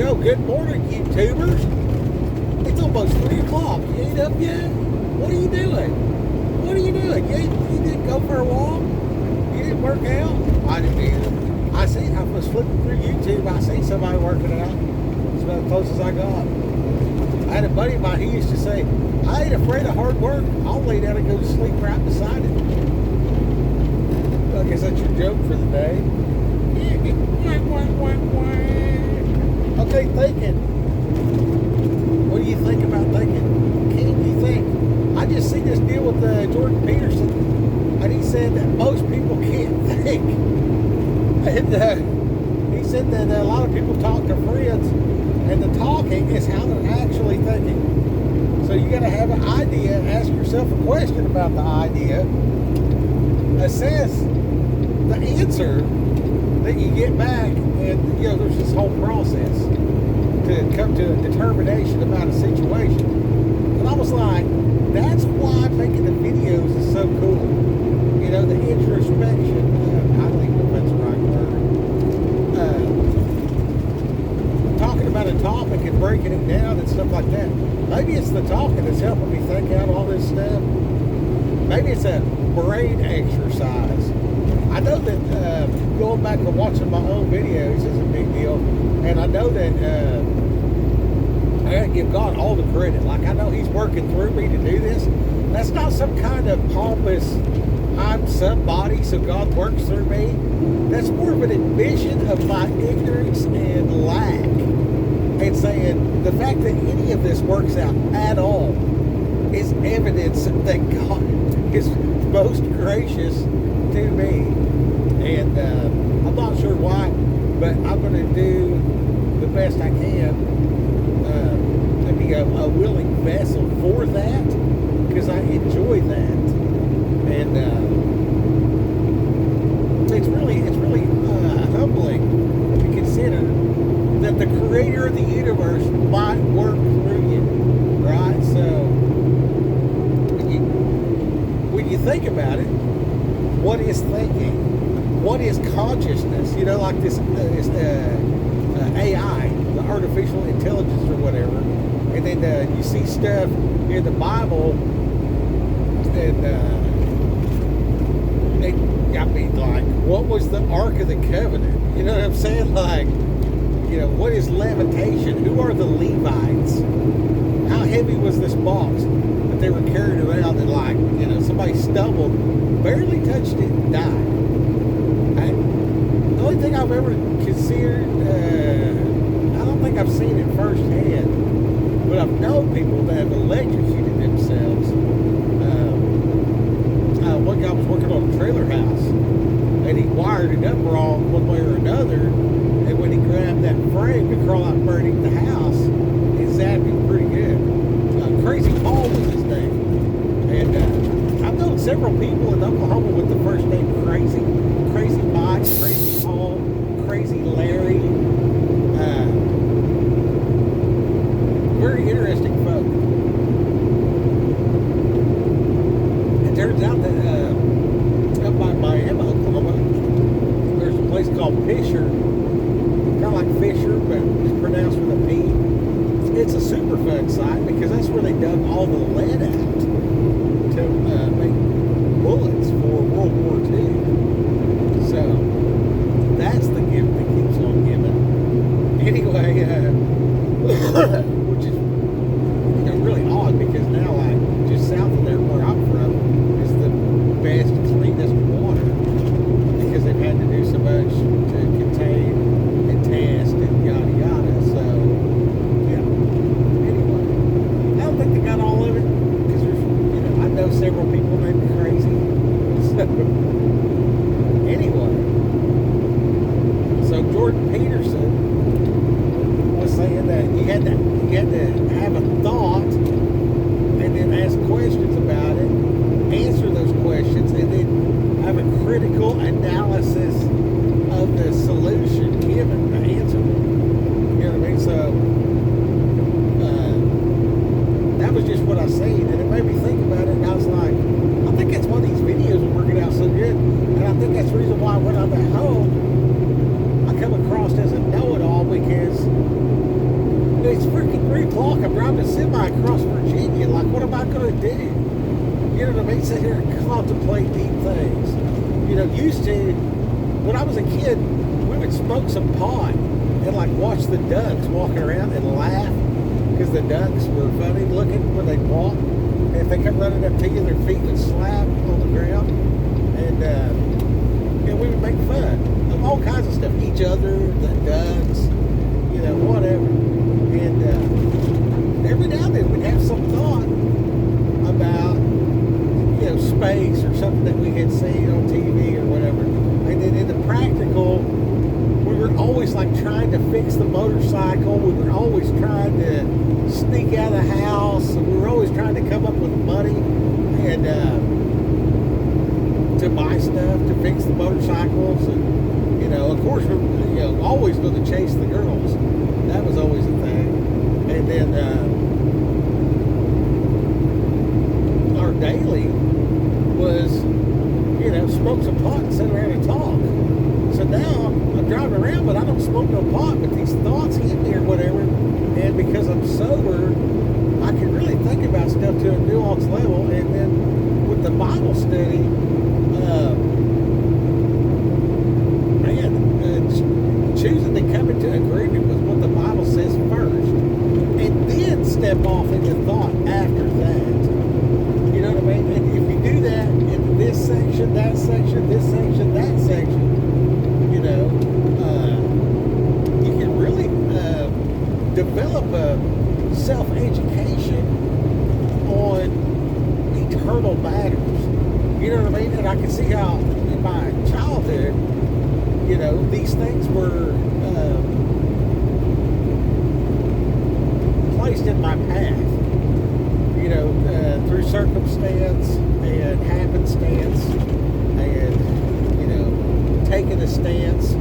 go. Good morning, YouTubers. It's almost 3 o'clock. You ain't up yet? What are you doing? What are you doing? You didn't go for a walk? You didn't work out? I didn't either. I was flipping through YouTube. I see somebody working out. It's about as close as I got. I had a buddy of mine, he used to say, I ain't afraid of hard work. I'll lay down and go to sleep right beside it. I guess that's your joke for the day. Okay, thinking. What do you think about thinking? Can you think? I just seen this deal with Jordan Peterson, and he said that most people can't think. And he said that a lot of people talk to friends, and the talking is how they're actually thinking. So you got to have an idea, ask yourself a question about the idea, assess the answer that you get back, and there's this whole process to come to a determination about a situation. And I was like, that's why making the videos is so cool. The introspection. I don't even know if that's the right word. Talking about a topic and breaking it down and stuff like that. Maybe it's the talking that's helping me think out all this stuff. Maybe it's a brain exercise. I know that going back and watching my own videos is a big deal, and I know that I gotta give God all the credit. Like, I know He's working through me to do this. That's not some kind of pompous, I'm somebody, so God works through me. That's more of an admission of my ignorance and lack, and saying the fact that any of this works out at all is evidence that God is most gracious to me. And I'm not sure why, but I'm going to do the best I can and be a willing vessel for that, because I enjoy that. And it's really humbling to consider that the creator of the universe might work through you, right? So when you think about it, what is thinking? What is consciousness? Like this AI, the artificial intelligence or whatever. And then you see stuff in the Bible, and like, what was the Ark of the Covenant? You know what I'm saying? Like, what is levitation? Who are the Levites? How heavy was this box that they were carrying around, and like, somebody stumbled, barely touched it, and died? The only thing I've ever considered, I don't think I've seen it firsthand, but I've known people that have electrocuted themselves. One guy was working on a trailer house, and he wired it up wrong one way or another, and when he grabbed that frame to crawl out and burn the house, it zapped him pretty good. Crazy Paul was his name. And I've known several people in Oklahoma with the first name Crazy. Crazy Mike, Crazy Paul, Crazy Larry. Very interesting folk. It turns out that up by Miami, Oklahoma, there's a place called Fisher. Kind of like Fisher, but it's pronounced with a P. It's a Superfund site because that's where they dug all the lead out to make bullets for World War II. So that's the gift that keeps on giving. Anyway, which is really odd, because now, like, just south of there where I'm from is the best, cleanest water, because they've had to do so much to contain and test and yada yada. So yeah. Anyway, I don't think they got all of it, because there's, I know several people may be crazy. So anyway, so Jordan Peterson was saying that you had to have a thought and then ask questions about it, answer those questions, and then have a critical analysis of the solution given, the answer. You know what I mean? So that was just what I seen, and it made me think about it, and I was like, I think that's why these videos are working out so good, and I think that's the reason why when I'm at home, I come across as a know-it-all, because guy across Virginia. Like, what am I going to do? You know what I mean? Sit here and contemplate deep things. You know, used to, when I was a kid, we would smoke some pot and like watch the ducks walking around and laugh because the ducks were funny looking when they walked. And if they come running up to you, their feet would slap on the ground. And we would make fun of all kinds of stuff. Each other, the ducks, you know, whatever. And every now and then we'd have some thought about, you know, space or something that we had seen on TV or whatever. And then in the practical, we were always like trying to fix the motorcycle. We were always trying to sneak out of the house. And we were always trying to come up with money and to buy stuff to fix the motorcycles. And, you know, of course, we're, you know, always going to chase the girls. That was always a thing. And then our daily was, you know, smoke some pot and sit around and talk. So now I'm driving around, but I don't smoke no pot, but these thoughts hit me or whatever. And because I'm sober, I can really think about stuff to a nuanced level. And then with the Bible study, choosing to come into agreement with what the Bible says first, and then step off into thought after that. You know what I mean? And if you do that in this section, that section, this section, that section, you know, you can really develop a self-education on eternal matters. You know what I mean? And I can see how in my childhood, you know, these things were placed in my path, you know, through circumstance and happenstance and, you know, taking a stance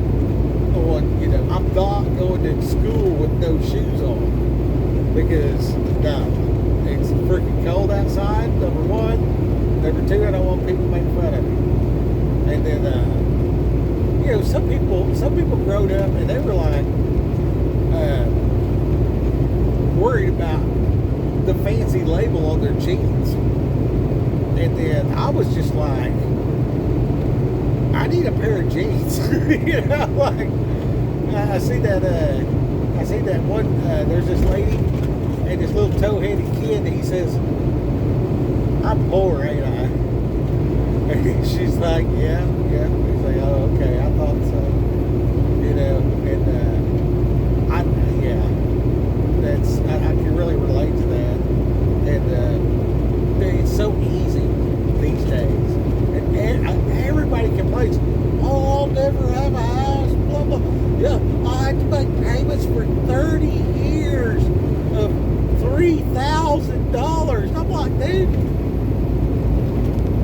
on, you know, I'm not going to school with no shoes on because, no, it's freaking cold outside, number one. Number two, I don't want people to make fun of me. And then, you know, some people growed up and they were like worried about the fancy label on their jeans. And then I was just like, I need a pair of jeans. You know, like I see that one. There's this lady and this little toe-headed kid. And he says, "I'm poor, ain't I?" And she's like, "Yeah." He's like, "Oh, okay, I thought so." You know, and I can really relate to that. And it's so easy these days. And everybody complains, "Oh, I'll never have a house, blah, blah." Yeah, I had to make payments for 30 years of $3,000. I'm like, dude,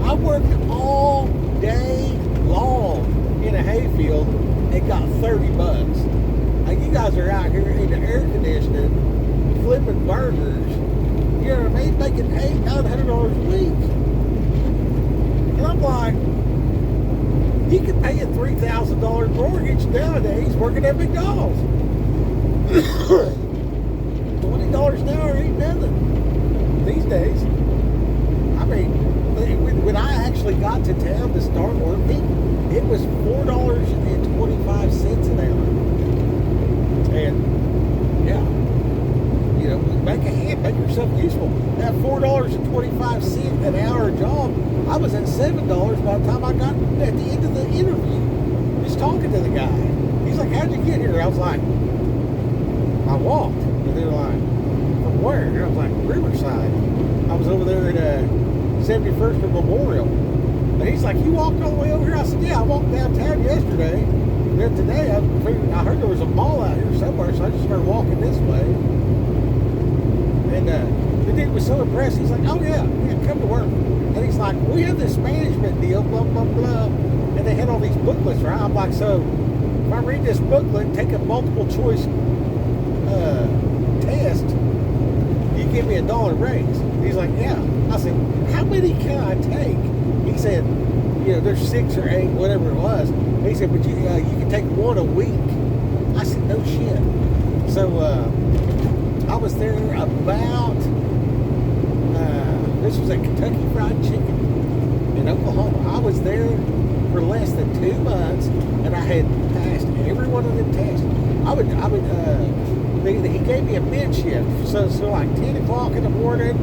I worked all day long in a hayfield and got $30. Like, you guys are out here in the air conditioning, flipping burgers, you know what I mean, making $800-900 a week. And I'm like, you can pay a $3,000 mortgage nowadays working at McDonald's. $20 an hour ain't nothing these days. I mean, when I actually got to town to start working, it was $4.25 an hour. And yeah, you know, make yourself useful. That $4.25 an hour job, I was at $7 by the time I got at the end of the interview. Just talking to the guy. He's like, "How'd you get here?" I was like, "I walked." And they were like, "From where?" And I was like, "Riverside." I was over there at 71st and Memorial. And he's like, "You walked all the way over here?" I said, "Yeah, I walked downtown yesterday. And then today, I heard there was a mall out here somewhere, so I just started walking this way." And the dude was so impressed. He's like, "Oh, yeah, come to work." And he's like, "We have this management deal, blah, blah, blah." And they had all these booklets, right? I'm like, "So if I read this booklet, take a multiple choice test, you give me $1 raise." He's like, "Yeah." I said, "How many can I take?" He said, "You know, there's 6 or 8, whatever it was." And he said, "But you can take one a week." I said, "No shit." So I was there about, this was at Kentucky Fried Chicken in Oklahoma. I was there for less than 2 months, and I had passed every one of them tests. He gave me a mid shift, so like 10 o'clock in the morning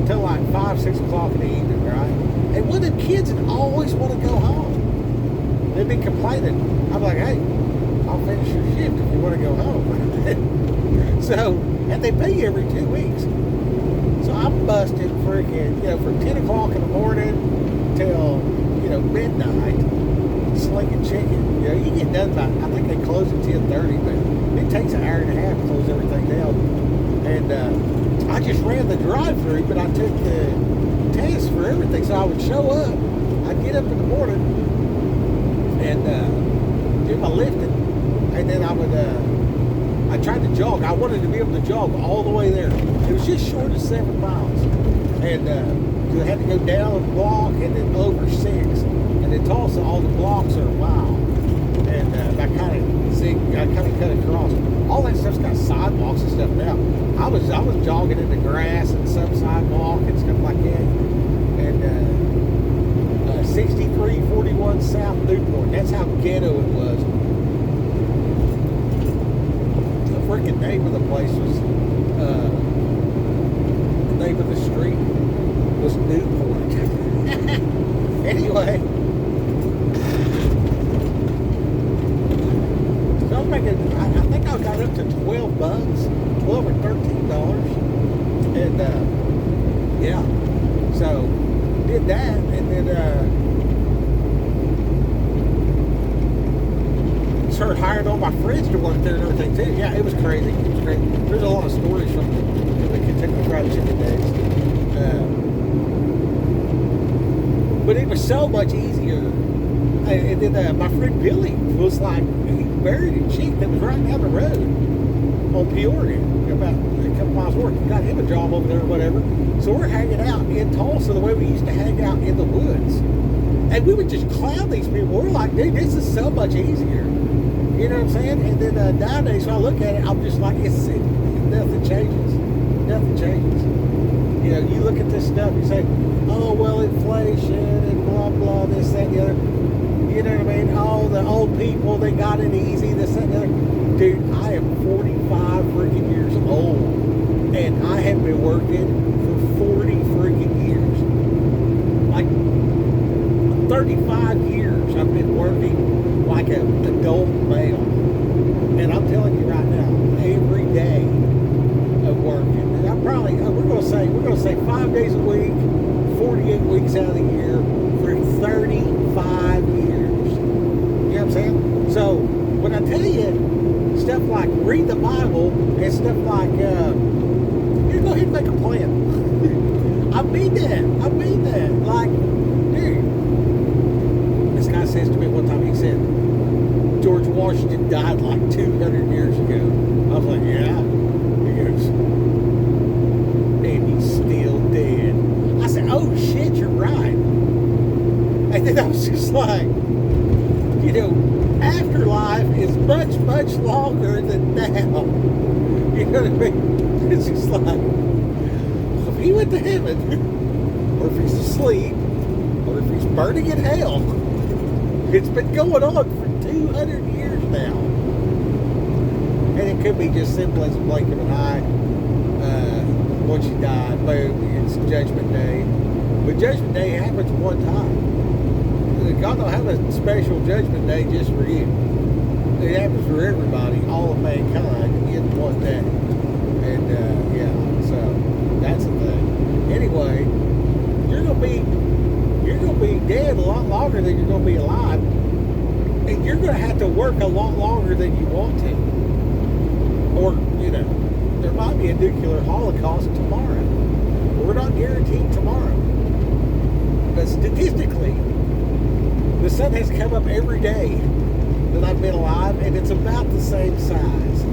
till like 5, 6 o'clock in the evening, right? And one of the kids would always want to go home. They'd be complaining. I'm like, hey, I'll finish your shift if you want to go home. So, and they pay you every 2 weeks. So I'm busting freaking, from 10 o'clock in the morning till, midnight, slinging chicken. You get done by, I think they close at 10:30, but it takes an hour and a half to close everything down. And I just ran the drive-through, but I took the test for everything. So I would show up, I'd get up in the morning and do my lifting, and then I tried to jog. I wanted to be able to jog all the way there. It was just short of 7 miles. And I had to go down a block and then over 6. And in Tulsa, all the blocks are a mile. And I kind of cut across. All that stuff's got sidewalks and stuff now. I was jogging in the grass and some sidewalk and stuff like that. And 6341 South Newport. That's how ghetto it was. The freaking name of the place was, the name of the street was Newport. Anyway. So I'm making, I think I got up to $12, $12 or $13. And, yeah. So, did that, and then, started hiring all my friends to work there and everything too. Yeah, it was crazy. It was crazy. There's a lot of stories from the Kentucky Fried Chicken days. But it was so much easier. And then my friend Billy was like, he married a chick that was right down the road on Peoria, about a couple miles north. Got him a job over there or whatever. So we're hanging out in Tulsa the way we used to hang out in the woods. And we would just clown these people. We're like, dude, this is so much easier. You know what I'm saying? And then nowadays, when I look at it, I'm just like, nothing changes. Nothing changes. You look at this stuff, you say, oh, well, inflation and blah, blah, this, that, and the other. You know what I mean? Oh, the old people, they got it easy, this, that, and the other. Dude, I am 45 freaking years old, and I have been working for 40 freaking years. Like, 35 years I've been working like an adult male. And I'm telling you right now, every day of working, and I'm probably, we're going to say 5 days a week, 48 weeks out of the year, for 35 years. You know what I'm saying? So, when I tell you stuff like read the Bible and stuff like, you go ahead and make a plan. I mean that. Like, dude, this guy says to me one time, he said, George Washington died like 200 years ago. I was like, yeah. He goes, and he's still dead. I said, oh shit, you're right. And then I was just like, afterlife is much, much longer than now. You know what I mean? It's just like, if he went to heaven, or if he's asleep, or if he's burning in hell, it's been going on for 200 years now. And it could be just simple as a blink of an eye. Once you die, boom, it's Judgment Day. But Judgment Day happens one time. God don't have a special Judgment Day just for you. It happens for everybody, all of mankind, in one day. And, yeah, so that's the thing. Anyway, you're gonna be dead a lot longer than you're gonna be alive. And you're gonna have to work a lot longer than you want to. Or, there might be a nuclear holocaust tomorrow. We're not guaranteed tomorrow. But statistically, the sun has come up every day that I've been alive, and it's about the same size.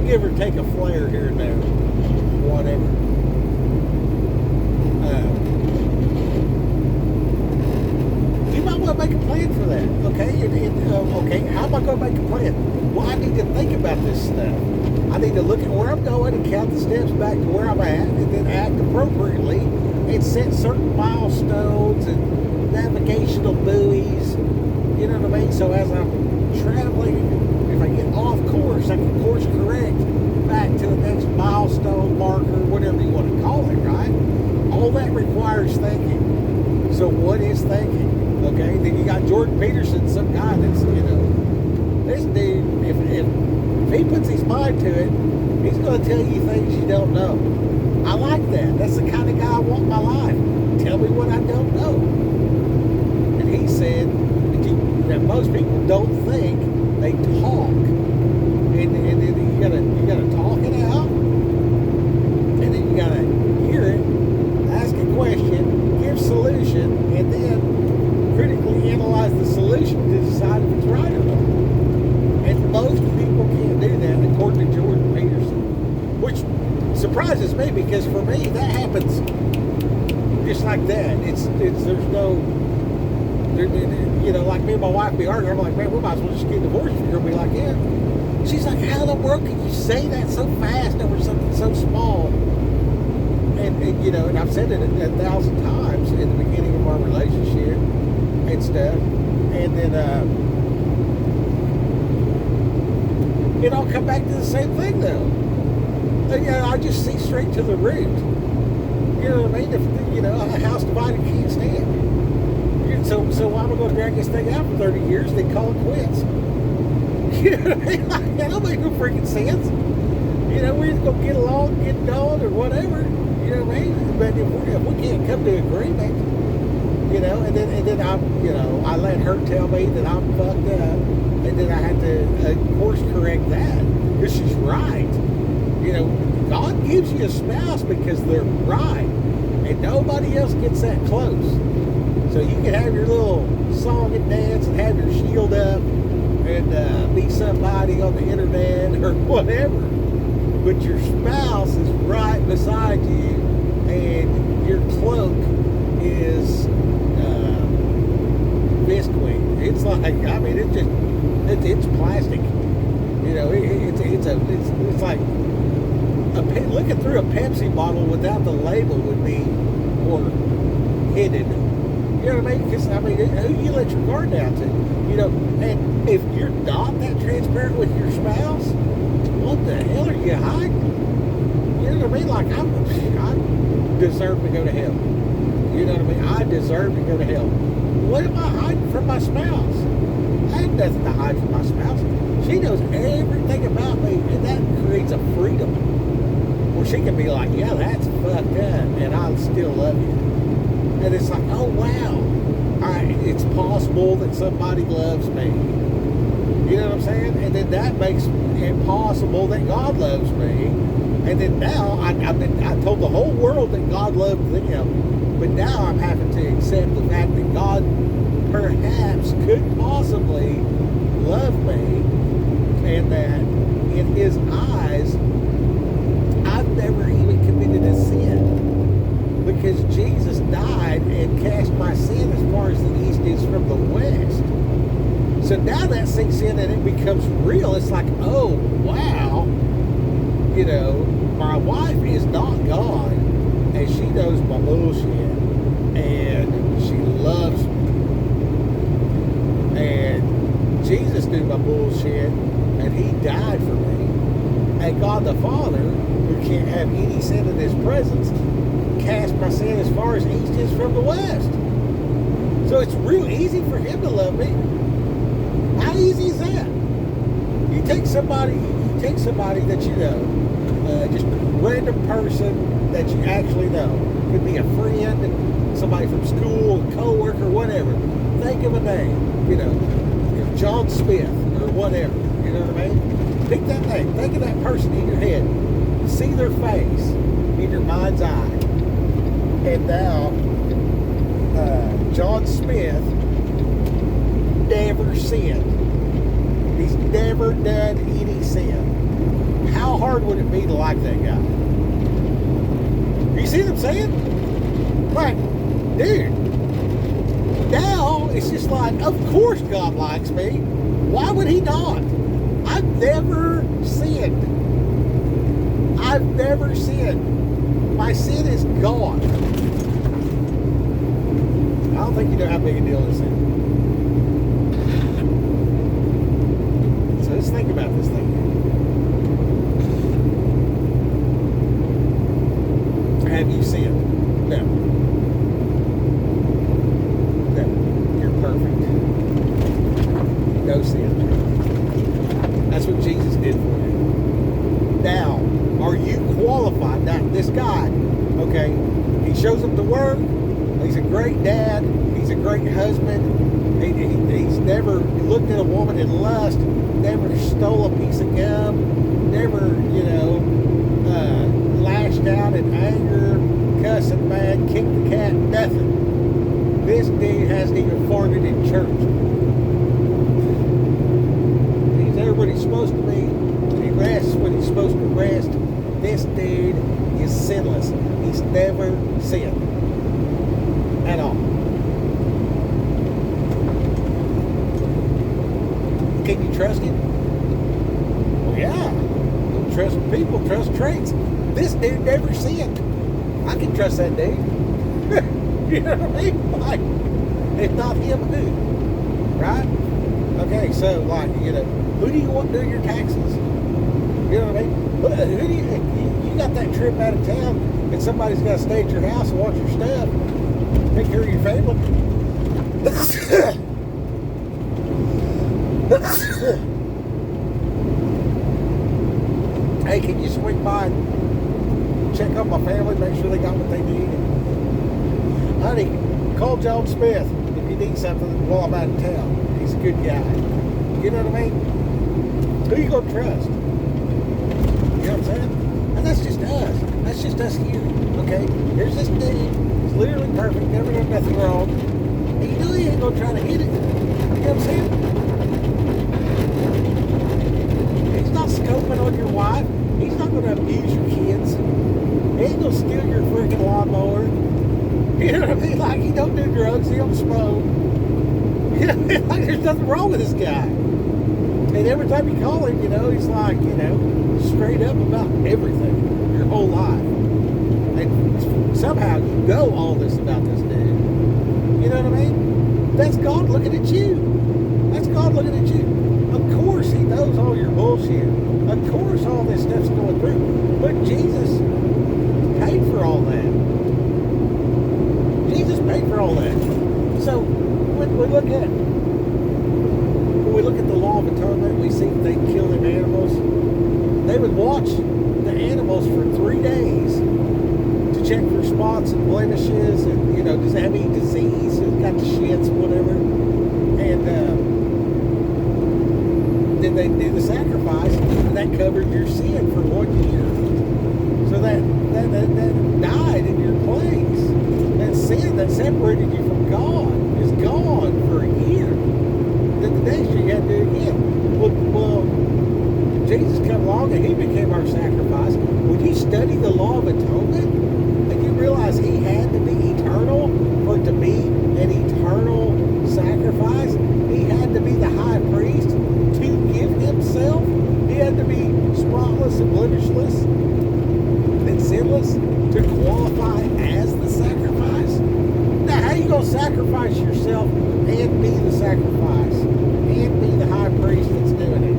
Give or take a flare here and there. Whatever. You might want to make a plan for that. Okay? Okay, how am I going to make a plan? Well, I need to think about this stuff. I need to look at where I'm going and count the steps back to where I'm at, and then act appropriately and set certain milestones and navigational buoys. You know what I mean? So as I'm traveling, if I get off course, I can course correct back to the next milestone marker, whatever you want to call it, right? All that requires thinking. So what is thinking? Okay, then you got Jordan Peterson, some guy that's, this dude, if he puts his mind to it, he's going to tell you things you don't know. I like that. That's the kind of guy I want in my life. Tell me what I don't know. And he said that most people don't think, they talk. And then you gotta talk it out. And then you gotta hear it, ask a question, give solution, and then critically analyze the solution to decide if it's right or not. And most people can't do that, according to Jordan Peterson, which surprises me, because for me that happens just like that. It's there's no, like me and my wife be arguing. I'm like, man, we might as well just get divorced. You're gonna be like, yeah. She's like, how in the world can you say that so fast over something so small? And and I've said it 1,000 times in the beginning of our relationship and stuff, and then it all come back to the same thing though. I just see straight to the root. You know what I mean? If a house divided can't stand. So why am I going to drag this thing out for 30 years? They call it quits. You know what I mean? Like, that don't make no freaking sense. We're just going to get along, get it on, or whatever. You know what I mean? But if we can't come to agreement, and then I let her tell me that I'm fucked up, and then I had to course correct that, because she's right. God gives you a spouse because they're right, and nobody else gets that close. So you can have your little song and dance and have your shield up and be somebody on the internet or whatever, but your spouse is right beside you, and your cloak is visqueen. It's like, it's plastic. It's like looking through a Pepsi bottle without the label would be more hidden. You know what I mean? Because, who you let your guard down to? And if you're not that transparent with your spouse, what the hell are you hiding? You know what I mean? Like, I deserve to go to hell. You know what I mean? I deserve to go to hell. What am I hiding from my spouse? I have nothing to hide from my spouse. She knows everything about me, and that creates a freedom where she can be like, yeah, that's fucked up, and I still love you. And it's like, oh, wow, it's possible that somebody loves me. You know what I'm saying? And then that makes it possible that God loves me. And then now, I told the whole world that God loved them. But now I'm having to accept the fact that God perhaps could possibly love me. And that in His eyes, I've never even committed a sin. Because Jesus died and cast my sin as far as the east is from the west. So now that sinks in and it becomes real. It's like, oh, wow. My wife is not God, and she knows my bullshit, and she loves me. And Jesus knew my bullshit, and He died for me. And God the Father, who can't have any sin in His presence, cast my sin as far as east is from the west. So it's real easy for Him to love me. How easy is that? You take somebody that you know, just a random person that you actually know. Could be a friend, somebody from school, a co-worker, whatever. Think of a name, John Smith or whatever. You know what I mean? Pick that name. Think of that person in your head. See their face in your mind's eye. And now, John Smith never sinned. He's never done any sin. How hard would it be to like that guy? You see what I'm saying? Like, dude, now it's just like, of course God likes me. Why would he not? I've never sinned. I've never sinned. My sin is gone. I don't think you know how big a deal this is. So let's think about this thing. Have you sinned? No. No. You're perfect. No sin. That's what Jesus did for you. Now, are you qualified? Now, this guy, okay, he shows up to work. He's a great dad. He's a great husband. He's never looked at a woman in lust. Never stole a piece of gum. Never, lashed out in anger, cussing bad, kicked the cat, nothing. This dude hasn't even farted in church. He's there when he's supposed to be. He rests when he's supposed to rest. This dude is sinless. He's never sinned at all. Can you trust him? Well, yeah. Don't trust people, trust traits. This dude never sinned. I can trust that dude. You know what I mean? Like, if not him, who? Right? Okay, so, who do you want to do your taxes? You know what I mean? Who do you got that trip out of town and somebody's got to stay at your house and watch your stuff, take care of your family. Hey, can you swing by and check on my family, make sure they got what they need? Honey, call John Smith if you need something while I'm out of town. He's a good guy. You know what I mean? Who you gonna trust? You know what I'm saying? And that's just us. That's just us here. Okay? Here's this dude. He's literally perfect, never done nothing wrong. And you know he ain't gonna try to hit it. You know what I'm saying? He's not scoping on your wife. He's not gonna abuse your kids. He ain't gonna steal your freaking lawnmower. You know what I mean? Like, he don't do drugs, he don't smoke. You know, like, there's nothing wrong with this guy. And every time you call him, he's like, straight up about everything, your whole life. And somehow you know all this about this dude. You know what I mean? That's God looking at you. That's God looking at you. Of course he knows all your bullshit. Of course all this stuff's going through. But Jesus paid for all that. Jesus paid for all that. So when we look at the law of atonement, we see they kill them animals. They would watch the animals for 3 days to check for spots and blemishes and, does it have any disease? It's got the shits, whatever. And then they do the sacrifice, and that covered your sin for 1 year. So that died in your place. That sin that separated you from God is gone for a year. Then the next year you had to do it again. Well, Jesus came along and he became our sacrifice. When you study the law of atonement, and you realize he had to be eternal for it to be an eternal sacrifice, he had to be the high priest to give himself. He had to be spotless and blemishless and sinless to qualify as the sacrifice. Now, how you going to sacrifice yourself and be the sacrifice and be the high priest that's doing it?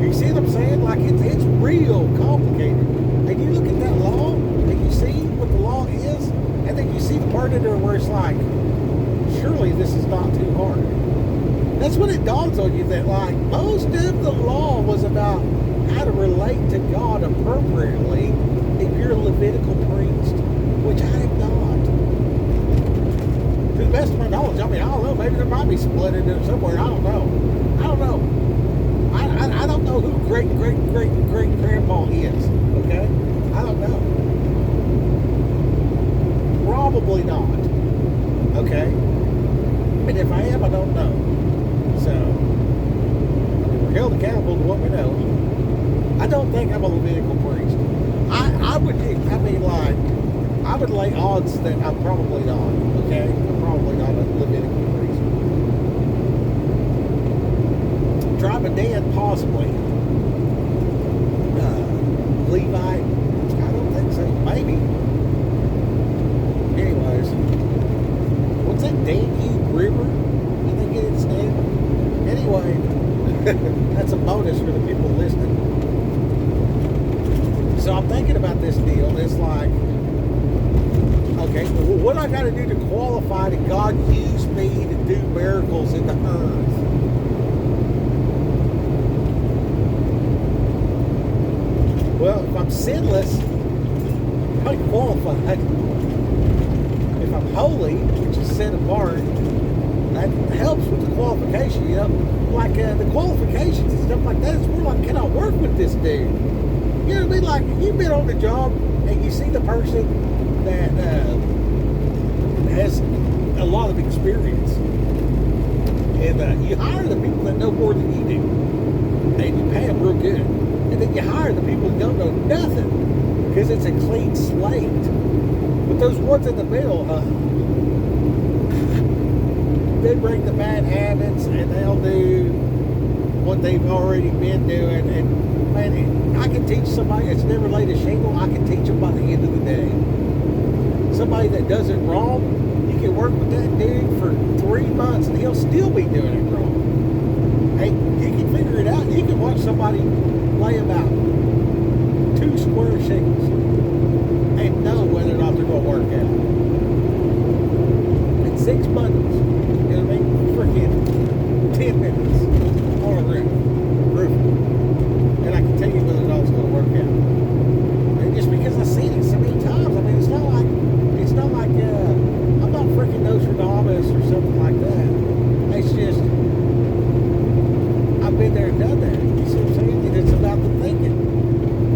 You see what I'm saying? Like, it's real complicated. And you look at that law and you see what the law is, and then you see the part in there where it's like, surely this is not too hard. That's when it dawns on you that, like, most of the law was about how to relate to God appropriately if you're a Levitical priest, which I am not. To the best of my knowledge, I don't know, maybe there might be split in there somewhere, I don't know. I don't know who great-great-great-great-grandpa is, okay? I don't know. Probably not, okay? And if I am, I don't know. So, we're held accountable to what we know. I don't think I'm a Levitical priest. I would lay odds that I'm probably not, okay? I'm probably not a Levitical priest. Dan possibly. Levi, I don't think so. Maybe. Anyways, what's that Dan River? I think it's name. Anyway, that's a bonus for the people listening. So I'm thinking about this deal. It's like, okay, well, what I got to do to qualify that God used me to do miracles in the earth? Well, if I'm sinless, I'm qualified. If I'm holy, which is set apart, that helps with the qualification, you know? Like the qualifications and stuff like that, it's more like, can I work with this dude? You know what I mean? Like, you've been on the job and you see the person that has a lot of experience. And you hire the people that know more than you do. And you pay them real good. And then you hire the people that don't know nothing. Because it's a clean slate. But those ones in the middle, they bring the bad habits and they'll do what they've already been doing. And man, I can teach somebody that's never laid a shingle, I can teach them by the end of the day. Somebody that does it wrong, you can work with that dude for 3 months and he'll still be doing it wrong. Hey, you can figure it out. You can watch somebody lay about 2 square shingles and know whether or not they're going to work out. In 6 bundles, you know what I mean? Freaking 10 minutes on a roof. And I can tell you whether or not it's going to work out. And just because I've seen it so many times, I mean, it's not like I'm not freaking Nostradamus or something like that. It's just, I've been there and done that. You see what I'm saying? And it's about the thinking.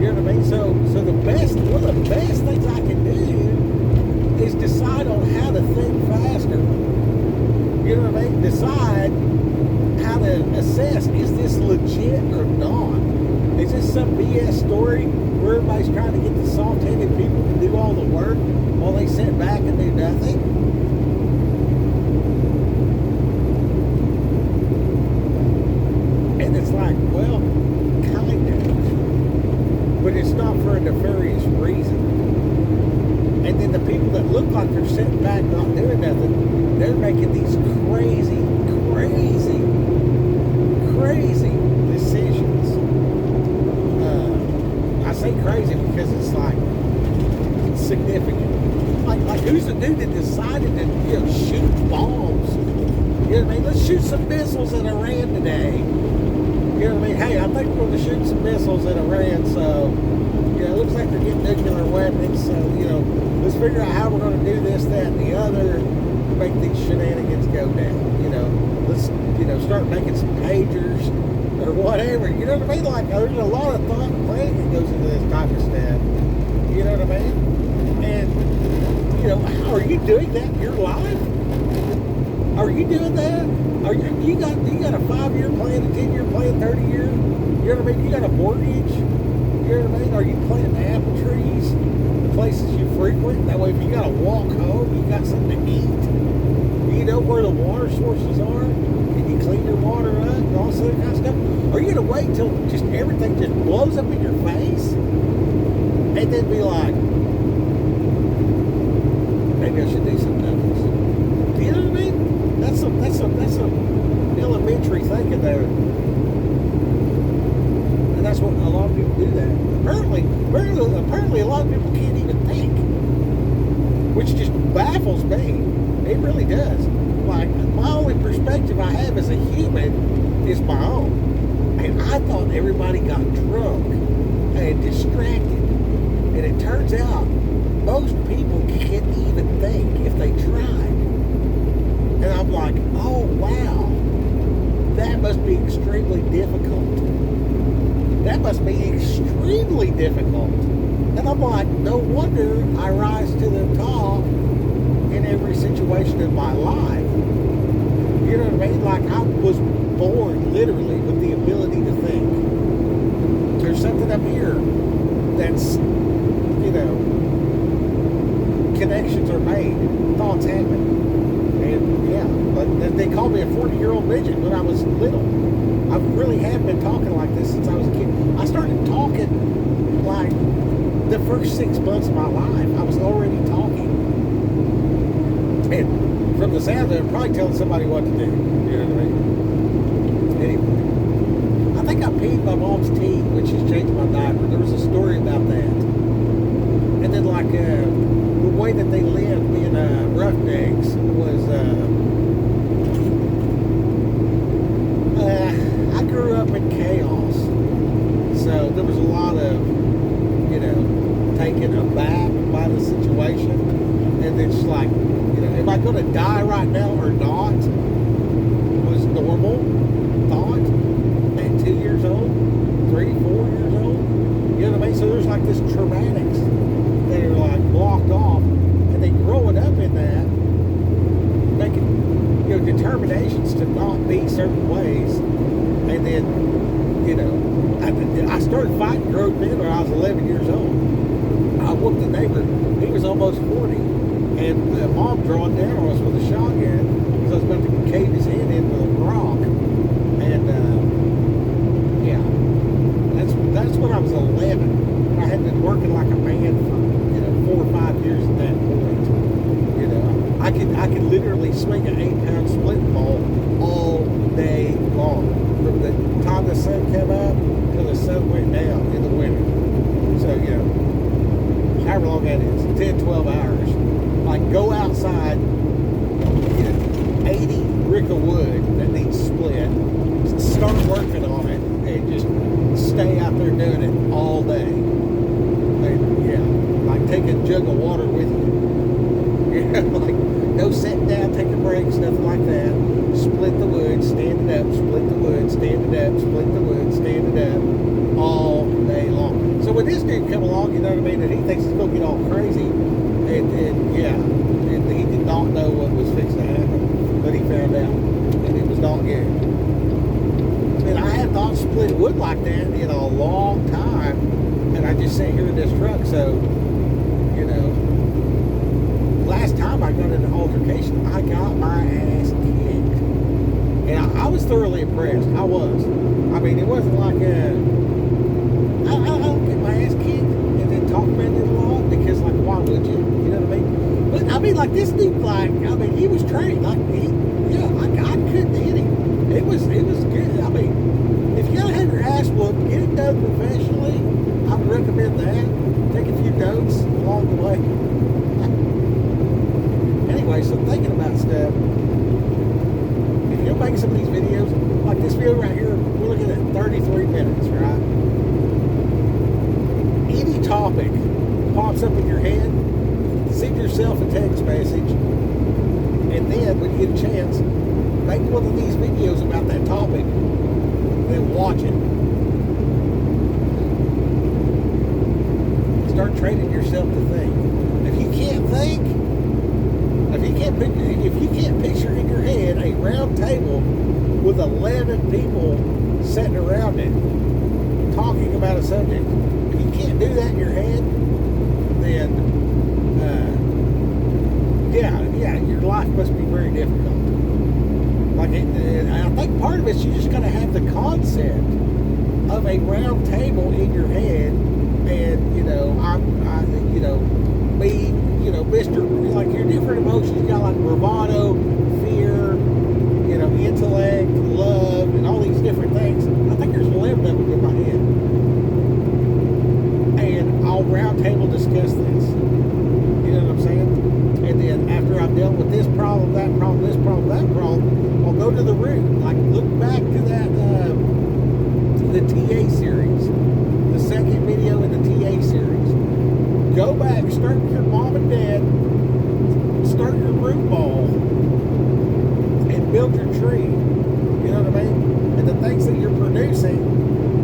You know what I mean? So one of the best things I can do is decide on how to think faster. You know what I mean? Decide how to assess, is this legit or not? Is this some BS story where everybody's trying to get the soft-headed people to do all the work while they sit back and do nothing? And it's like, well, kind of. But it's not for a nefarious reason. And then the people that look like they're sitting back not doing nothing, they're making these crazy decisions. I say crazy because it's like significant. Like who's the dude that decided to shoot bombs? You know what I mean? Let's shoot some missiles at Iran today. You know what I mean? Hey, I think we're going to shoot some missiles at Iran, so it looks like they're getting nuclear weapons, so let's figure out how we're going to do this, that, and the other to make these shenanigans go down. Let's start making some pagers or whatever. You know what I mean? Like, there's a lot of thought and planning that goes into this type of stuff. You know what I mean? And are you doing that in your life? Are you doing that? You got a 5-year plan, a 10-year plan, 30-year? You know what I mean? You got a mortgage. You know what I mean? Are you planting apple trees? The places you frequent. That way, if you got to walk home, you got something to eat. You know where the water sources are. Can you clean your water up and all this other kind of stuff? Are you gonna wait till just everything just blows up in your face and then be like, maybe I should do something else? Do you know what I mean? That's some elementary thinking there. And that's what a lot of people do that. Apparently a lot of people can't even think. Which just baffles me. It really does. Like, my only perspective I have as a human is my own. And I thought everybody got drunk and distracted. And it turns out most people can't even think if they tried. And I'm like, oh wow, that must be extremely difficult. That must be extremely difficult. And I'm like, no wonder I rise to the top in every situation in my life. You know what I mean? Like, I was born literally with the ability to think. There's something up here that's, connections are made, thoughts happen. And yeah, but they called me a 40-year-old midget when I was little. really have been talking like this since I was a kid. I started talking like the first 6 months of my life. I was already talking. And from the sound of it, I'm probably telling somebody what to do. You know what I mean? Anyway, I think I peed my mom's tea when she's changed my diaper. There was a story about that. And then, like, the way that they lived being roughnecks was, I grew up in chaos. So there was a lot of, you know, taken aback by the situation. And it's like, you know, am I going to die right now or not? Was normal thought at 2 years old, 3, 4 years old. You know what I mean? So there's like this traumatics that are like blocked off. And then growing up in that, making, you know, determinations to not be certain ways. And then, you know, I started fighting grown men when I was 11 years old. I whooped the neighbor. He was almost 40. And Mom drawing down on us with a shotgun because I was about to cave his head in with a rock. And, yeah, that's when I was 11. I had been working like a man for, you know, 4 or 5 years at that point. You know, I could literally swing an 8-pound split ball all day long. From the time the sun came up till the sun went down in the winter. So, you know, however long that is, 10, 12 hours. Like, go outside, you know, 80 brick of wood that needs split, start working on it, and just stay out there doing it all day. And, yeah, like take a jug of water with you. Yeah, like, no sitting down, taking breaks, nothing like that. Split the wood, stand it up, split the wood, stand it up, split the wood, stand it up, all day long. So when this dude come along, you know what I mean, and he thinks he's going to get all crazy, and yeah, and he did not know what was fixing to happen, but he found out, and it was not good. And I have not split wood like that in a long time, and I just sat here in this truck, so, you know, last time I got in an altercation, I got my ass kicked. And I was thoroughly impressed. I was. I mean, it wasn't like I'll get my ass kicked and then talk about it a lot because, like, why would you? You know what I mean? But, I mean, like, this dude, like, I mean, he was trained. Like, I couldn't hit him. It was good. I mean, if you gotta have your ass whooped, get it done professionally. I would recommend that. Take a few notes along the way. Anyway, so thinking about stuff. If you're making some of these videos, like this video right here, we're looking at 33 minutes, right? Any topic pops up in your head, send yourself a text message, and then when you get a chance, make one of these videos about that topic, then watch it. Start training yourself to think. If you can't think, if you can't picture in your head a round table with 11 people sitting around it talking about a subject, if you can't do that in your head, then yeah, your life must be very difficult. Like, I think part of it's you just gotta have the concept of a round table in your head, and you know, you know, me, you know, Mr. Like your different emotions, you got like bravado, fear, you know, intellect, love, and all these different things. I think there's 11 of them in my head. And I'll round table discuss this. You know what I'm saying? And then after I've dealt with this problem, that problem, this problem, that problem, I'll go to the root. Like look back to that, the TA series, the second video in the TA series. Go back, start with your mom and dad, start your root ball, and build your tree. You know what I mean? And the things that you're producing,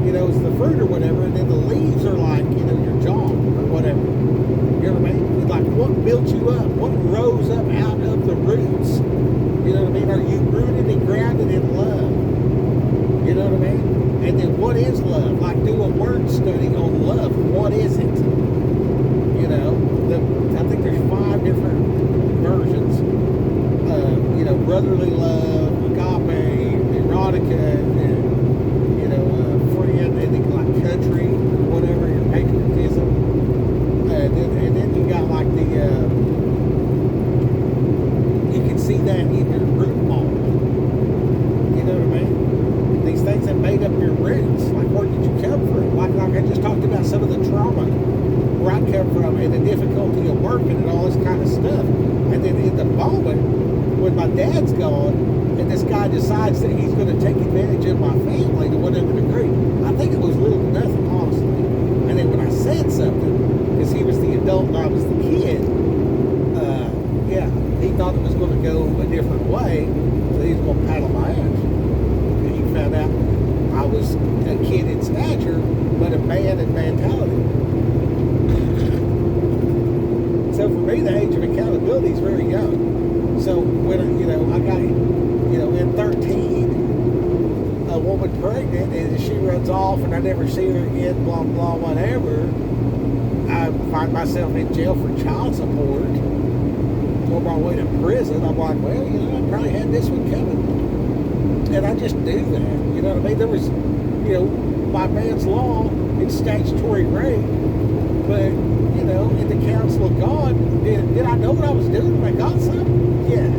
you know, is the fruit or whatever, and then the leaves are like, you know, your job or whatever. You know what I mean? It's like what built you up? What rose up out of the roots? You know what I mean? Are you rooted and grounded in love? You know what I mean? And then what is love? Like do a word study on love. What is it? You know, I think there's 5 different versions. You know, brotherly love, agape, erotica, and he's very young. So when I got in 13, a woman pregnant, and she runs off, and I never see her again. Blah blah whatever. I find myself in jail for child support, on my way to prison. I'm like, well, I probably had this one coming, and I just do that. You know what I mean? There was, by man's law, it's statutory rape, but in the counsel of God, did I know what I was doing when I got something? Yeah.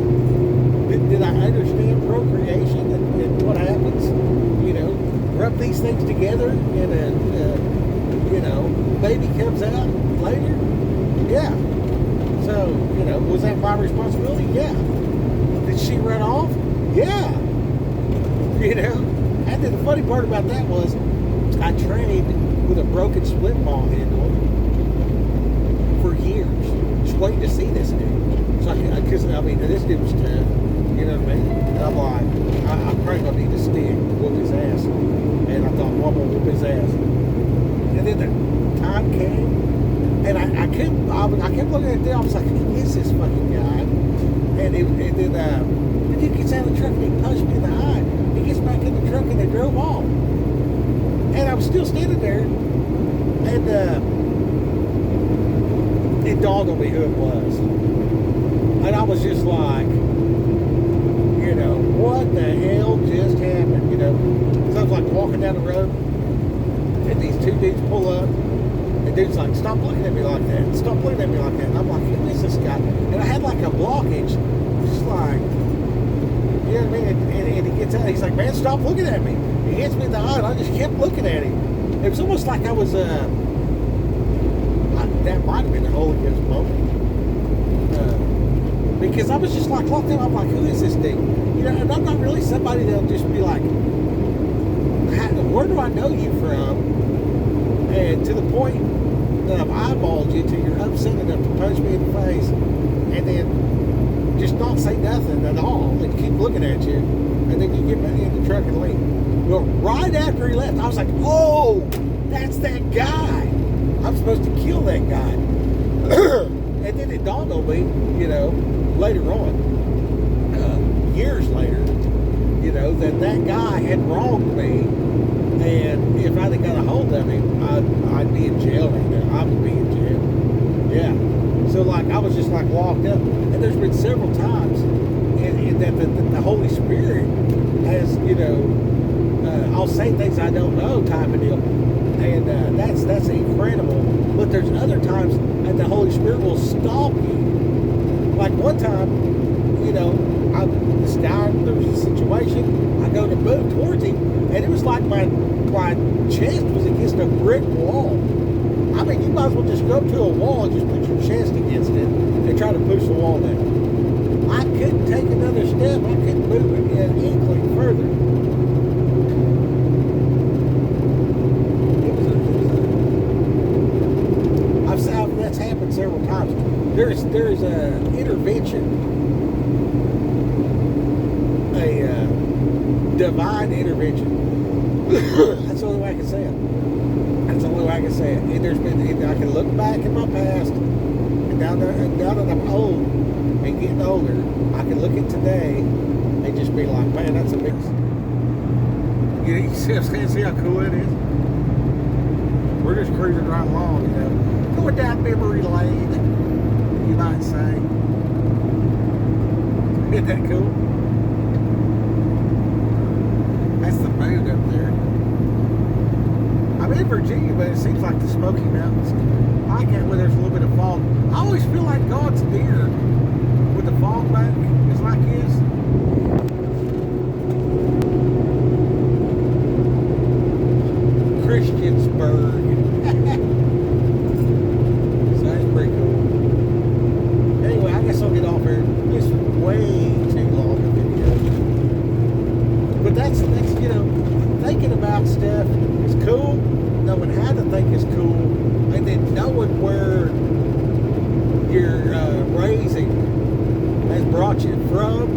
Did I understand procreation and what happens? Rub these things together, and baby comes out later. Yeah. So, was that my responsibility? Yeah. Did she run off? Yeah. And then the funny part about that was I trained with a broken split ball handle for years, just waiting to see this dude. So because this dude was tough. You know what I mean? And I'm like, I'm probably gonna need a stick to whoop his ass. And I thought, well, I'm gonna whoop his ass. And then the time came, and I kept looking at them. I was like, who is this fucking guy? And then the dude gets out of the truck and he punched me in the eye. He gets back in the truck and they drove off. And I was still standing there, and it dawned on me who it was. And I was just like, what the hell just happened? So I was like walking down the road, and these two dudes pull up. And dude's like, stop looking at me like that. Stop looking at me like that. And I'm like, who is this guy? And I had like a blockage. Just like, you know what I mean? And he gets out. He's like, man, stop looking at me. He hits me in the eye, and I just kept looking at him. It was almost like I was, that might have been the Holy Ghost moment. Because I was just like locked in. I'm like, who is this dude? And I'm not really somebody that'll just be like, where do I know you from? And to the point that I've eyeballed you till you're upset enough to punch me in the face, and then just not say nothing at all, and keep looking at you, and then you get back in the truck and leave. Well, right after he left, I was like, oh, that's that guy. I'm supposed to kill that guy. And then it dawned on me, later on, years later, that guy had wronged me, and if I'd have got a hold of him, I'd be in jail right now. I would be in jail. Yeah. So, I was just, locked up. And there's been several times that the Holy Spirit has, I'll say things I don't know type of deal. And that's incredible. But there's other times that the Holy Spirit will stop you. Like one time, this guy, there was a situation, I go to move towards him, and it was like my chest was against a brick wall. I mean, you might as well just go up to a wall and just put your chest against it and try to push the wall down. I couldn't take another step. I couldn't move it an inkling further. That's happened several times. There's an intervention. Divine intervention. That's the only way I can say it. That's the only way I can say it. And there's been, I can look back in my past, and now that I'm old and getting older, I can look at today and just be like, man, that's a big. You see how cool it is? We're just cruising right along, going down memory lane, you might say. Isn't that cool? That's the mood up there. I'm in Virginia, but it seems like the Smoky Mountains. I like it when there's a little bit of fog. I always feel like God's near with the fog back. It's like his. Christiansburg. So that's pretty cool. Anyway, I guess I'll get off here. This is way too long a video. But that's thinking about stuff is cool. Knowing how to think is cool. And then knowing where your raising has brought you from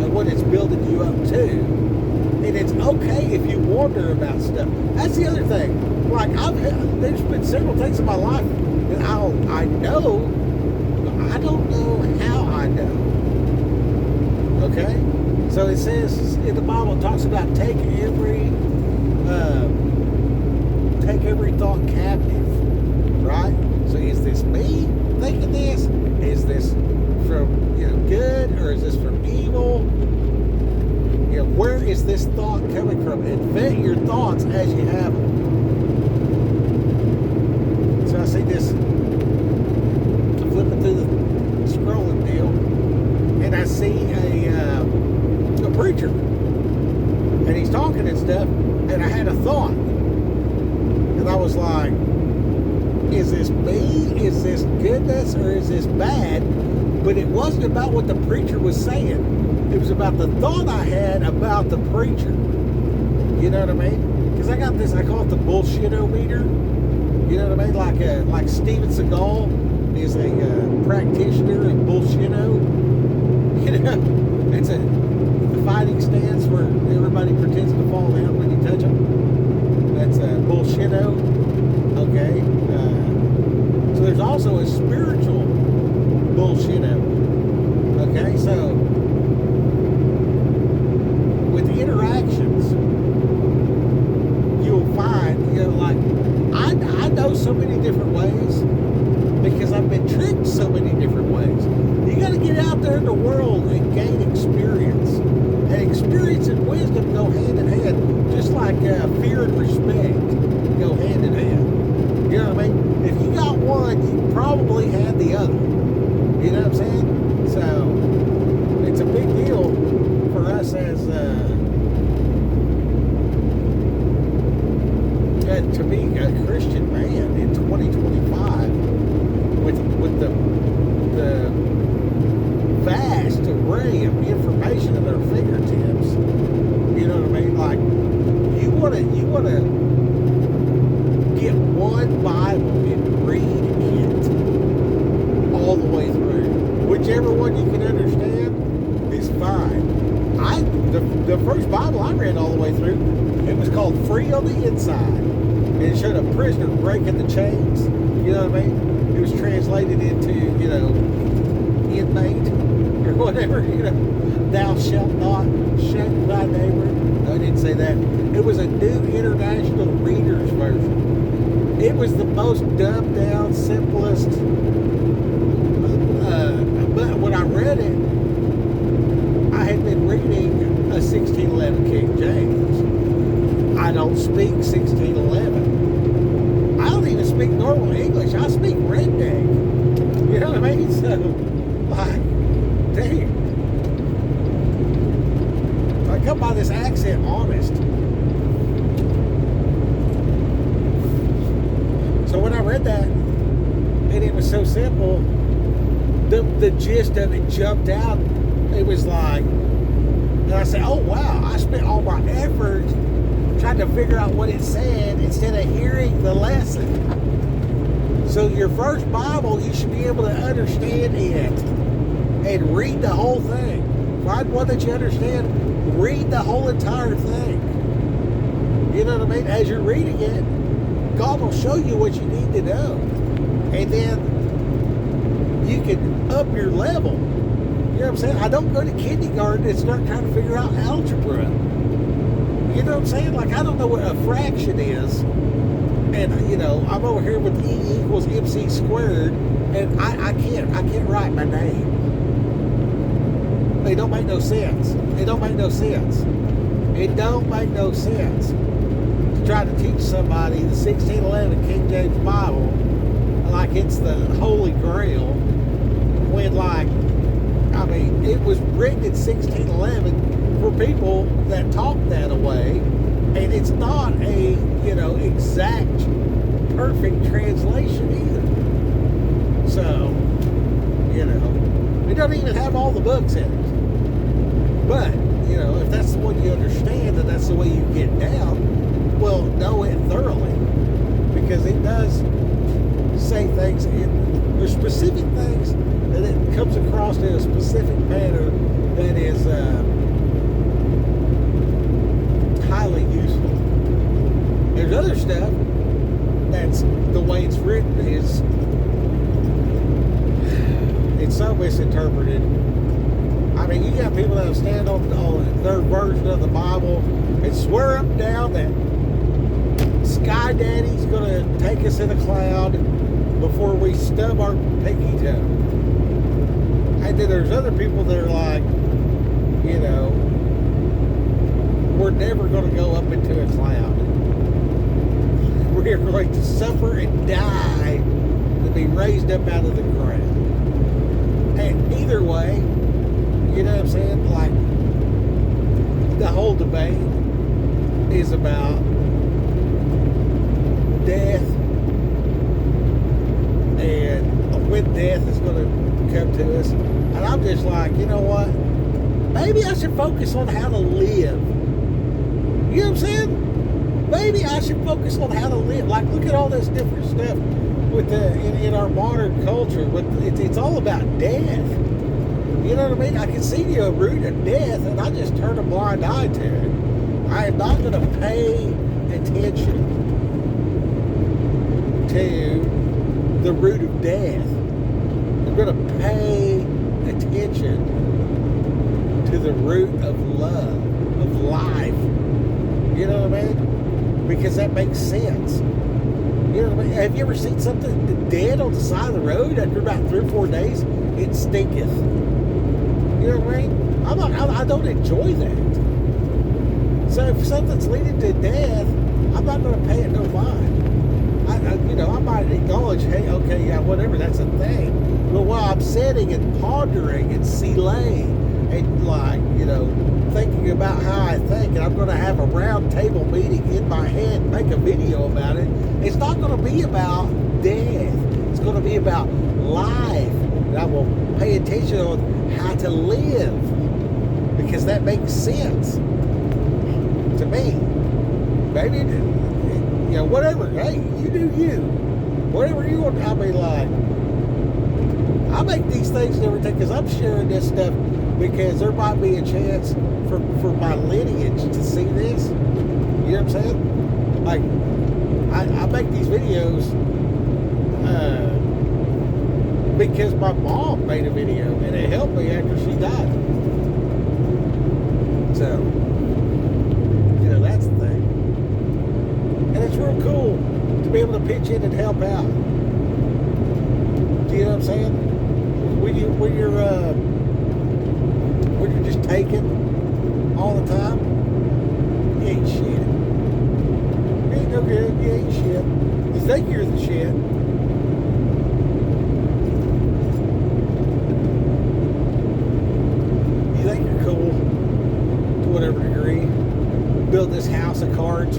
and what it's building you up to. And it's okay if you wonder about stuff. That's the other thing. Like, there's been several things in my life that I know I don't know how I know. Okay? So it says in the Bible, it talks about take every thought captive. Right? So is this me thinking this? Is this from good, or is this from evil? Where is this thought coming from? And vet your thoughts as you have them. So I see this, flipping through the scrolling deal, and I see a preacher, and he's talking and stuff, and I had a thought, and I was like, is this me? Is this goodness, or is this bad? But it wasn't about what the preacher was saying. It was about the thought I had about the preacher. You know what I mean? Because I got this, I call it the bullshit-o-meter. You know what I mean? Like Steven Seagal is a practitioner of bullshit-o. It's a fighting stance where everybody pretends to fall down when you touch them. That's bullshit-o. Okay? So there's also a spiritual bullshit-o. Okay? So with the interactions, you'll find, I know so many different ways because I've been tricked so many different ways. You got to get out there in the world and gain experience. And experience and wisdom go hand in hand, just like fear and respect go hand in hand. You know what I mean? If you got one, you probably had the other. You know what I'm saying? So, it's a big deal for us as to be a Christian man in 2025 with the vast array of information at our fingertips. You know what I mean? Like, you wanna get one Bible and read it all the way through. Whichever one you can understand is fine. The first Bible I read all the way through, it was called Free on the Inside. And it showed a prisoner breaking the chains. You know what I mean? It was translated into, inmate or whatever, thou shalt not shame thy neighbor. No, I didn't say that. It was a New International Reader's Version. It was the most dumbed down, simplest. But when I read it, I had been reading a 1611 King James. I don't speak 1611. I don't even speak normal English. I speak redneck. You know what I mean? So, damn. I come by this accent honest. So when I read that, and it was so simple, the gist of it jumped out. It was like, and I said, oh wow, I spent all my effort trying to figure out what it said instead of hearing the lesson. So your first Bible, you should be able to understand it and read the whole thing. Find one that you understand, read the whole entire thing. You know what I mean? As you're reading it, God will show you what you need to know. And then you can up your level. You know what I'm saying? I don't go to kindergarten and start trying to figure out algebra. You know what I'm saying? Like, I don't know what a fraction is. And, I'm over here with E equals MC squared, and I can't write my name. It don't make no sense. It don't make no sense. It don't make no sense to try to teach somebody the 1611 King James Bible like it's the Holy Grail when, it was written in 1611 for people that talk that way, and it's not a, exact, perfect translation either. So, it doesn't even have all the books in it. But, if that's the one you understand and that's the way you get down, well, know it thoroughly. Because it does say things, there's specific things that it comes across in a specific manner that is highly useful. There's other stuff that's the way it's written is it's so misinterpreted. I mean, you got people that stand on their version of the Bible and swear up and down that Sky Daddy's going to take us in a cloud before we stub our pinky toe. And then there's other people that are like, you know, we're never going to go up into a cloud. We're going to suffer and die to be raised up out of the ground. And either way, you know what I'm saying? Like, the whole debate is about death and when death is going to come to us. And I'm just like, you know what? Maybe I should focus on how to live. You know what I'm saying? Maybe I should focus on how to live. Like, look at all this different stuff with in our modern culture. It's all about death. You know what I mean? I can see the root of death, and I just turn a blind eye to it. I am not going to pay attention to the root of death. I'm going to pay attention to the root of love, of life. You know what I mean? Because that makes sense. You know what I mean? Have you ever seen something dead on the side of the road after about 3 or 4 days? It stinketh. You know what I mean? I don't enjoy that. So if something's leading to death, I'm not going to pay it no mind. I might acknowledge, hey, okay, yeah, whatever, that's a thing. But while I'm sitting and pondering and sealing and, like, you know, thinking about how I think, and I'm going to have a round table meeting in my head and make a video about it, it's not going to be about death. It's going to be about life. And I will pay attention on how to live, because that makes sense to me. Maybe, you know, whatever. Hey, you do you. Whatever you want. I mean, like, I make these things and everything because I'm sharing this stuff because there might be a chance for my lineage to see this. You know what I'm saying? Like, I make these videos because my mom made a video and it helped me after she died. So, you know, that's the thing. And it's real cool to be able to pitch in and help out. Do you know what I'm saying? When you're just taking all the time, you ain't shit. You ain't no good, you ain't shit. You think you're the shit. You think you're cool to whatever degree. Build this house of cards.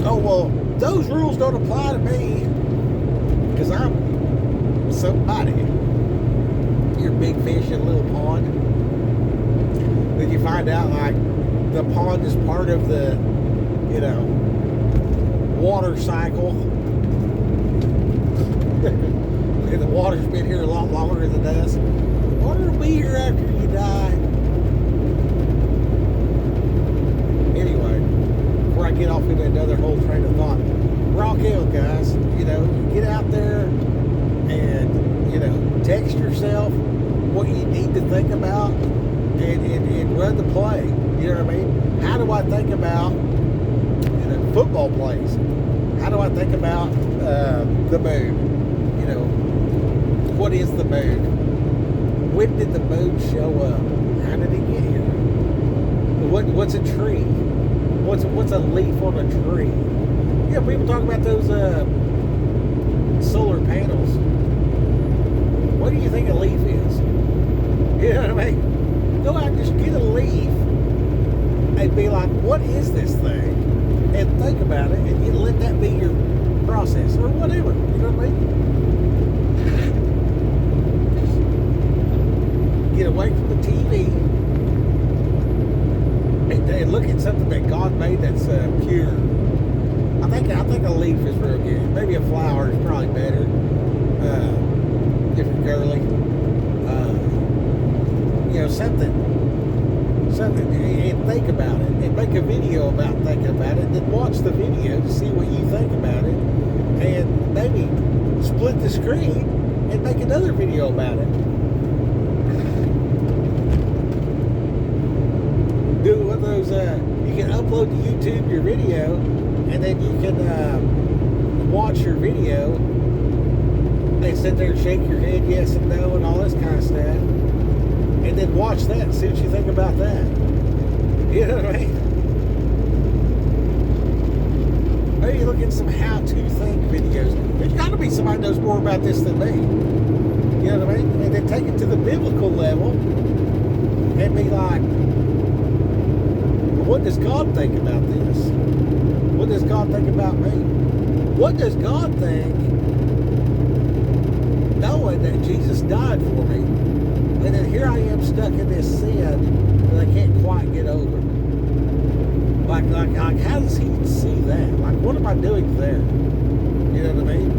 Oh, well, those rules don't apply to me because I'm somebody. You're a big fish in a little pond. Then you find out, like, the pond is part of the, you know, water cycle. And the water's been here a lot longer than us. The water will be here after you die. Anyway, before I get off into another whole train of thought, rock out, guys. You know, get out there and, you know, text yourself what you need to think about and run the play. You know what I mean? How do I think about, you know, football plays? How do I think about the moon? You know, what is the moon? When did the moon show up? How did it get here? What's a tree? What's a leaf on a tree? You know, people talk about those solar panels. What do you think a leaf is? You know what I mean? Go out and just get a leaf and be like, what is this thing? And think about it, and you let that be your process, or whatever. You know what I mean? Get away from the TV and look at something that God made that's pure. I think a leaf is real good. Maybe a flower is probably better. If you're girly. You know, something, and think about it, and make a video about thinking about it, and then watch the video to see what you think about it, and maybe split the screen and make another video about it. Do one of those, you can upload to YouTube your video, and then you can watch your video and sit there and shake your head yes and no and all this kind of stuff, and then watch that and see what you think about that. You know what I mean? Maybe look at some how-to think videos. There's got to be somebody who knows more about this than me. You know what I mean? And then take it to the biblical level and be like, what does God think about this? What does God think about me? What does God think knowing that Jesus died for me, and then here I am stuck in this sin that I can't quite get over? Like, how does he see that? Like, what am I doing there? You know what I mean?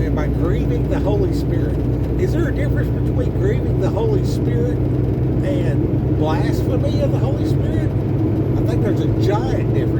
Am I grieving the Holy Spirit? Is there a difference between grieving the Holy Spirit and blasphemy of the Holy Spirit? I think there's a giant difference.